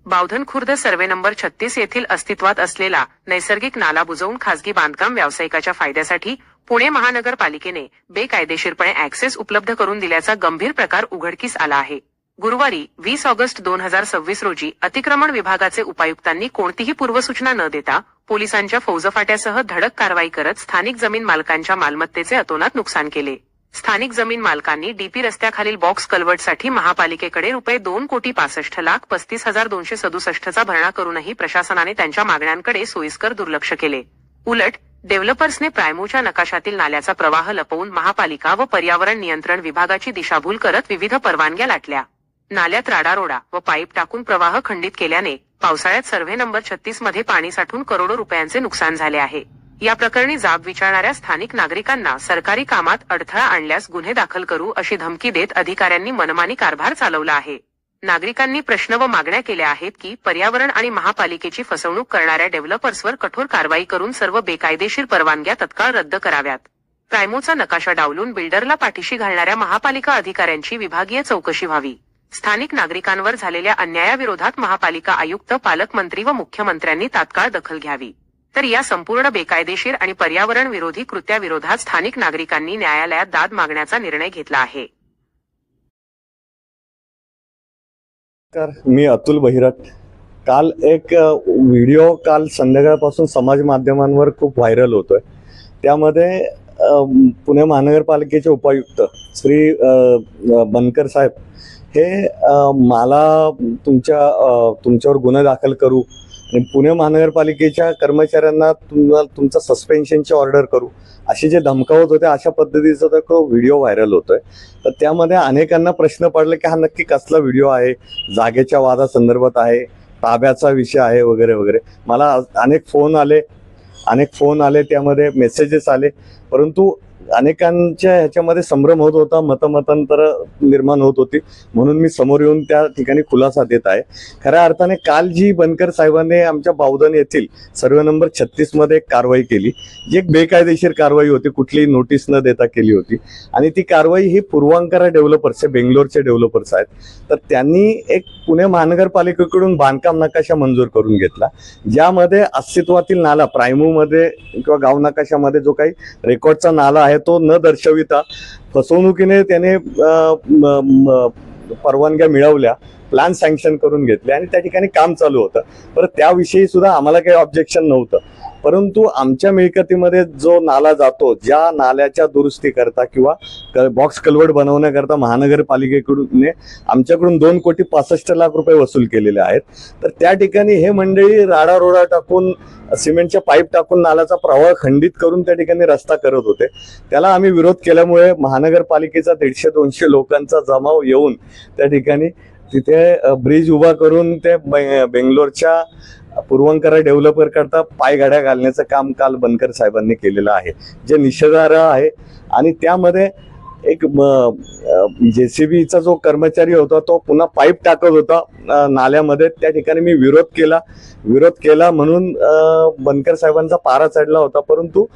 Bavdhan Khurd survey number 36 येथील अस्तित्वात असलेला नैसर्गिक नाला बुजवून खासगी बांधकाम व्यावसायिकाच्या फायद्यासाठी पुणे महानगरपालिकेने बेकायदेशीरपणे ऍक्सेस उपलब्ध करून दिल्याचा गंभीर प्रकार उघडकीस आला आहे। गुरुवारी 20 ऑगस्ट 2026 रोजी अतिक्रमण विभागाचे उपायुक्तांनी कोणतीही पूर्वसूचना न देता पोलिसांच्या फौजफाट्यासह धडक कारवाई करत स्थानिक जमीन मालकांच्या मालमत्तेचे अतोनात नुकसान केले। स्थानिक जमीन मालकांनी डीपी रस्त्याखालील बॉक्स कल्वर्टसाठी महापालिकेकडे ₹2,65,35,267 चा भरणा करूनही प्रशासनाने त्यांच्या मागण्यांकडे सोयीस्कर दुर्लक्ष केले। उलट डेव्हलपर्सने प्रायमोच्या नकाशातील नाल्याचा प्रवाह लपवून महापालिका व पर्यावरण नियंत्रण विभागाची दिशाभूल करत विविध परवानग्या लाटल्या। नाल्यात राडारोडा व पाईप टाकून प्रवाह खंडित केल्याने पावसाळ्यात सर्व्हे नंबर 36 मध्ये पाणी साठून करोडो रुपयांचे नुकसान झाले आहे। या प्रकरणी जाब विचारणाऱ्या स्थानिक नागरिकांना सरकारी कामात अडथळा आणल्यास गुन्हे दाखल करू अशी धमकी देत अधिकाऱ्यांनी मनमानी कारभार चालवला आहे। नागरिकांनी प्रश्न व मागण्या केल्या आहेत की पर्यावरण आणि महापालिकेची फसवणूक करणाऱ्या डेव्हलपर्सवर कठोर कारवाई करून सर्व बेकायदेशीर परवानग्या तत्काळ रद्द कराव्यात। प्रायमोचा नकाशा डावलून बिल्डरला पाठीशी घालणाऱ्या महापालिका अधिकाऱ्यांची विभागीय चौकशी व्हावी। स्थानिक नागरिकांवर झालेल्या अन्यायाविरोधात महापालिका आयुक्त, पालकमंत्री व मुख्यमंत्र्यांनी तात्काळ दखल घ्यावी। तर या संपूर्ण बेकायदेशीर आणि पर्यावरण विरोधी कृत्याविरोधात स्थानिक नागरिकांनी न्यायालयात दाद मागण्याचा निर्णय घेतला आहे। मी अतुल बहिरट। काल एक व्हिडिओ काल संध्याकाळपासून समाज माध्यमांवर खूप व्हायरल होतोय। त्यामध्ये पुणे महानगरपालिकेचे उपायुक्त श्री बनकर साहेब हे मला तुमच्यावर गुन्हा दाखल करू आणि पुणे महानगरपालिकेच्या कर्मचाऱ्यांना तुमचा सस्पेन्शनची ऑर्डर करू असे जे धमकावत होते, अशा पद्धतीचा तो व्हिडिओ व्हायरल होतोय। तर त्यामध्ये अनेकांना प्रश्न पडले की हा नक्की कसला व्हिडिओ आहे, जागेच्या वादासंदर्भात आहे, ताब्याचा विषय आहे वगैरे वगैरे। मला अनेक फोन आले, त्यामध्ये मेसेजेस आले, परंतु अनेकांच्या ह्याच्यामध्ये संभ्रम होत होता, मतमतांतर निर्माण होत होती, म्हणून मी समोर येऊन त्या ठिकाणी खुलासा देत आहे। खऱ्या अर्थाने काल जी बनकर साहेबांनी आमच्या बावधन येथील सर्वे नंबर 36 मध्ये एक कारवाई केली, जी एक बेकायदेशीर कारवाई होती, कुठलीही नोटीस न देता केली होती। आणि ती कारवाई ही पूर्वांकरा डेव्हलपर्स, बेंगलोरचे डेव्हलपर्स आहेत, तर त्यांनी एक पुणे महानगरपालिकेकडून बांधकाम नकाशा मंजूर करून घेतला, ज्यामध्ये अस्तित्वातील नाला प्रायमोमध्ये किंवा गाव नकाशामध्ये जो काही रेकॉर्डचा नाला आहे तो न दर्शविता फसवणुकीने त्याने परवानग्या मिळवल्या, प्लॅन सँक्शन करून घेतले आणि त्या ठिकाणी काम चालू होतं। परत त्याविषयी सुद्धा आम्हाला काही ऑब्जेक्शन नव्हतं, परंतु आमच्या मिळकतीमध्ये जो नाला जातो, ज्या नाल्याच्या दुरुस्ती करता किंवा बॉक्स कल्वर्ट बनवण्याकरता महानगरपालिकेकडून आमच्याकडून 2,65,00,000 रुपये वसूल केलेले आहेत। तर त्या ठिकाणी हे मंडळी राडारोडा टाकून, सिमेंटच्या पाईप टाकून नाल्याचा प्रवाह खंडित करून त्या ठिकाणी रस्ता करत होते। त्याला आम्ही विरोध केल्यामुळे महानगरपालिकेचा 150-200 लोकांचा जमाव येऊन त्या ठिकाणी तिथे ब्रिज उभा करून ते बेंगलोरच्या पूर्वांकरा डेव्हलपर करता पायगाड्या घालण्याचं काम काल बनकर साहेबांनी केलेलं आहे, जे निषेधार्ह आहे। आणि त्यामध्ये एक JCBचा जो कर्मचारी होता तो पुन्हा पाईप टाकत होता नाल्यामध्ये, त्या ठिकाणी मी विरोध केला म्हणून बनकर साहेबांचा पारा चढला होता, परंतु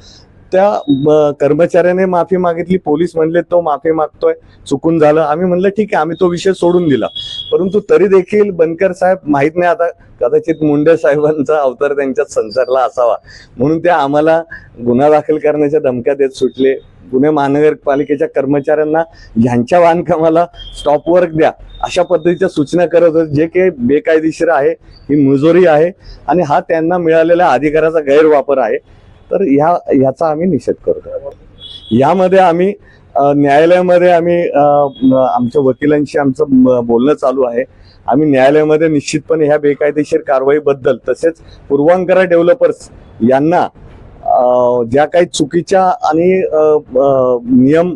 त्या कर्मचाऱ्याने माफी मागितली। पोलीस म्हणले तो माफी मागतोय, चुकून झालं। आम्ही म्हणलं ठीक आहे, आम्ही तो विषय सोडून दिला, परंतु तरी देखील बनकर साहेब, माहित नाही आता कदाचित मुंडे साहेबांचा अवतार त्यांच्यात संचारला असावा, म्हणून ते आम्हाला गुन्हा दाखल करण्याच्या धमक्या देत सुटले। पुणे महानगरपालिकेच्या कर्मचाऱ्यांना ह्यांच्या बांधकामाला स्टॉप वर्क द्या अशा पद्धतीच्या सूचना करत होते, जे काही बेकायदेशीर आहे, ही मुजोरी आहे आणि हा त्यांना मिळालेल्या अधिकाराचा गैरवापर आहे। तर ह्याचा आम्ही निषेध करतो। यामध्ये आम्ही न्यायालयामध्ये आमच्या वकिलांशी आमचं बोलणं चालू आहे। आम्ही न्यायालयामध्ये निश्चितपणे ह्या बेकायदेशीर कारवाईबद्दल, तसेच पूर्वांकरा डेव्हलपर्स यांना ज्या काही चुकीच्या आणि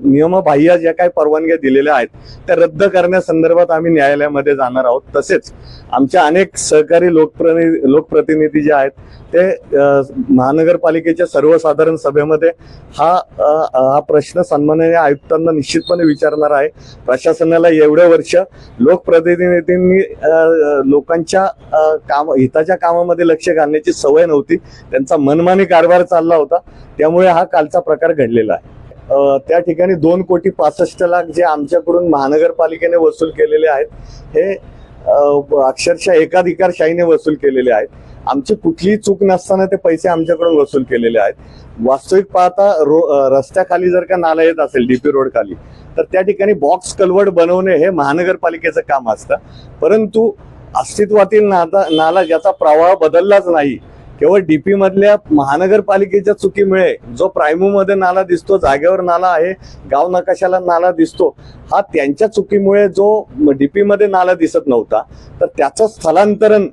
नियमबाह्य ज्या काही परवानग्या दिलेल्या आहेत त्या रद्द करण्यासंदर्भात आम्ही न्यायालयामध्ये जाणार आहोत। तसेच आमच्या अनेक सहकारी लोकप्रतिनिधी जे आहेत ते महानगरपालिकेच्या सर्वसाधारण सभेमध्ये हा प्रश्न सन्माननीय आयुक्तांना निश्चितपणे विचारणार आहे। प्रशासनाला एवढे वर्ष लोकप्रतिनिधींनी लोकांच्या हिताच्या कामामध्ये लक्ष घालण्याची सवय नव्हती, त्यांचा मनमानी कारभार चालला होता, त्यामुळे हा कालचा प्रकार घडलेला आहे। त्या ठिकाणी 2,65,00,000 जे आमच्याकडून महानगरपालिकेने वसूल केलेले आहेत, हे अक्षरशः एकाधिकारशाहीने वसूल केलेले आहेत. आमची कुठलीही चूक नसताना ते पैसे आमच्याकडून वसूल केलेले आहेत. वास्तविक पाहता रस्त्याखाली जर का नाला येत असेल डीपी रोड खाली, तर त्या ठिकाणी बॉक्स कल्वर्ट बनवणे हे महानगरपालिकेचं काम असतं. परंतु अस्तित्वातील नाला ज्याचा प्रवाह बदललाच नाही, केवळ डीपी मधल्या महानगरपालिकेच्या चुकीमुळे जो प्रायमो मध्ये नाला दिसतो, जागेवर नाला आहे, गाव नकाशाला नाला दिसतो, हा त्यांच्या चुकीमुळे जो डीपी मध्ये नाला दिसत नव्हता, तर त्याचं स्थलांतरण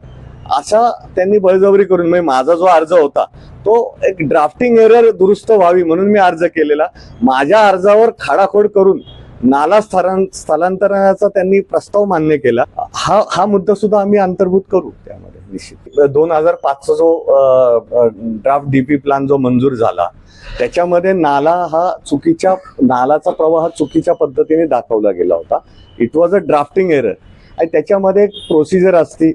अशा त्यांनी बळजबरी करून, म्हणजे माझा जो अर्ज होता तो एक ड्राफ्टिंग एरर दुरुस्त व्हावी म्हणून मी अर्ज केलेला. माझ्या अर्जावर खाडाखोड करून नाला स्थलांतरणाचा त्यांनी प्रस्ताव मान्य केला. हा मुद्दा सुद्धा आम्ही अंतर्भूत करू त्यामध्ये निश्चित. 2005चा जो ड्राफ्ट डीपी प्लॅन जो मंजूर झाला, त्याच्यामध्ये नालाचा प्रवाह चुकीच्या पद्धतीने दाखवला गेला होता. It was a drafting error. आणि त्याच्यामध्ये एक प्रोसिजर असते,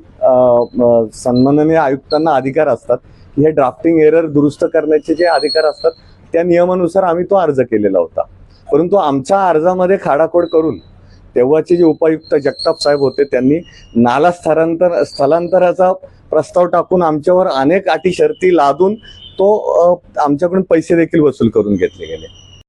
सन्माननीय आयुक्तांना अधिकार असतात की हे ड्राफ्टिंग एरर दुरुस्त करण्याचे जे अधिकार असतात त्या नियमानुसार आम्ही तो अर्ज केलेला होता. परंतु आमच्या अर्जामध्ये खाडाखोड करून तेव्हाचे जे उपायुक्त जगताप साहेब होते, त्यांनी नाला स्थलांतराचा प्रस्ताव टाकून आमच्यावर अनेक अटी शर्ती लादून तो आमच्याकडून पैसे देखील वसूल करून घेतले गेले.